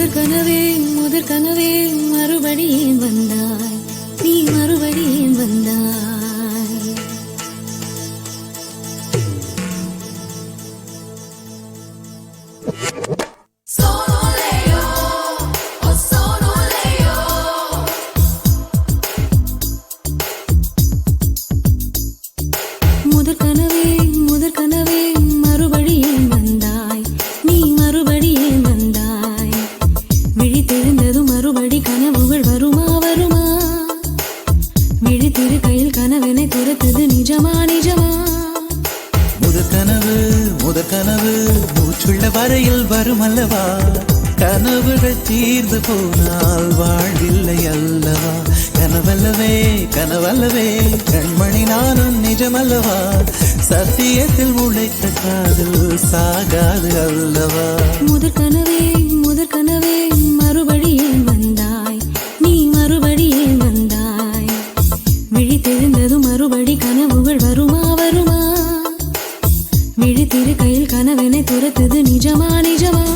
முதற் கனவே மறுபடியும் வந்தாய், நீ மறுபடியும் வந்தாய். முதற் கனவே மறுபடியும் வந்தாய், நீ மறுபடியும் வந்தாய். விழித்தெழுந்ததும் மறுபடி கனவுகள் வருமா வருமா? விழித்திரு கையில் கனவினை துரத்தது நிஜமா நிஜமா? முதற் கனவு மூச்சுள்ள வரையில் வரும் அல்லவா? கனவுகள் தீர்ந்து போனால் வாழ்வில்லை அல்லவா? கனவல்லவே கண்மணி நானும் நிஜமல்லவா? சத்தியத்தில் உழைத்த காதல் சாகாது அல்லவா? முதற் கனவே மறுபடியும் வந்தாய், நீ மறுபடியும் வந்தாய். விழித்தெழுந்ததும் மறுபடி கனவுகள் வருமா வருமா? விழித்திரு கையில் கனவினை துரத்தது நிஜமா நிஜமா?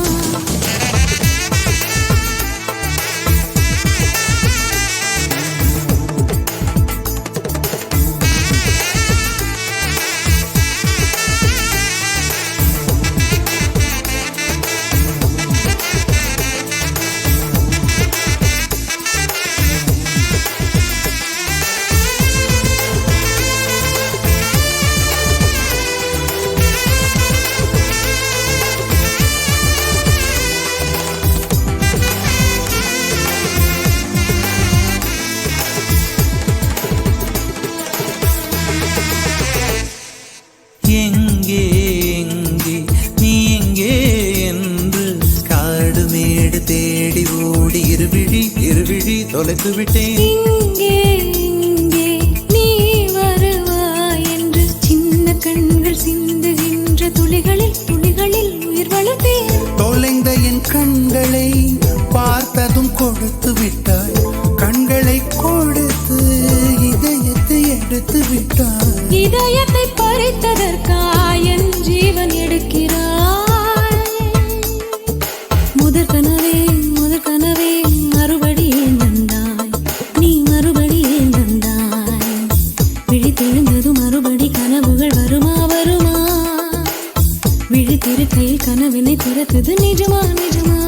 தேடி ஓடி இருவிழி தொலைத்து விட்டேன். இங்கே நீ வருவாய் என்று சின்ன கண்கள் சிந்துகின்ற துளிகளில் உயிர் வளர்த்தேன். தொலைந்த என் கண்களை பார்த்ததும் கொடுத்து விட்டாய். கண்களை கொடுத்து இதயத்தை எடுத்து விட்டாய். இதயத்தை பறித்ததற்காய் என் ஜீவன் எடுக்கிறாய். முதற் கனவே மறுபடியும் வந்தாய், நீ மறுபடியும் வந்தாய். விழித்தெழுந்ததும் மறுபடி கனவுகள் வருமா வருமா? விழித்திரு கையில் கனவினை துரத்தது நிஜமா நிஜமா?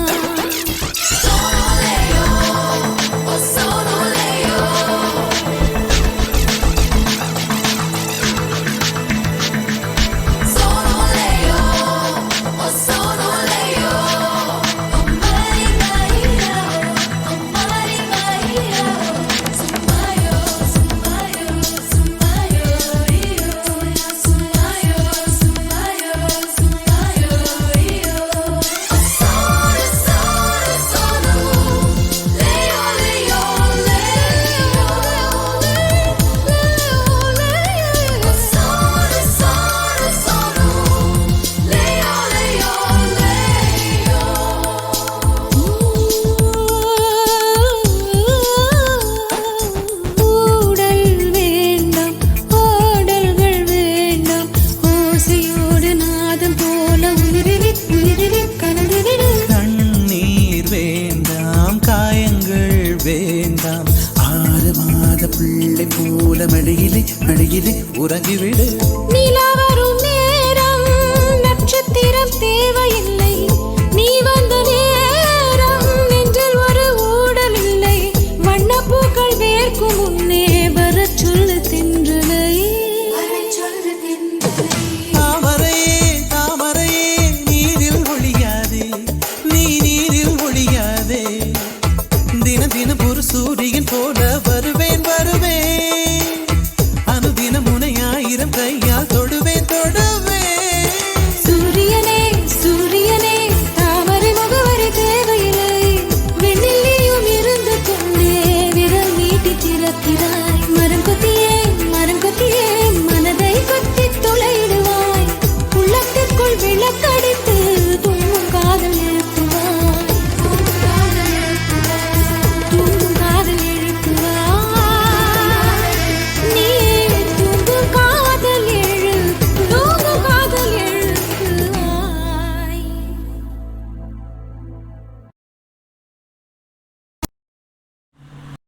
வேண்டாம் 6 மாத பிள்ளை போல மடியிலே உறங்கிவிடு. நிலா வரும் நேரம் நட்சத்திரம் தேவையில்லை. நீ வந்த நேரம் நெஞ்சில் ஒரு ஊடல் இல்லை. வண்ணப்பூக்கள் வேர்க்கும் முன்னே வரச் சொல்லு தென்றலை. தாமரையே நீரில் ஒழியாதே, நீ நீரில் ஒழியாதே. தினம் ஒரு சூரியன் போல வருவேன். அனுதினம் உனை 1000 கையால் தொடுவேன்.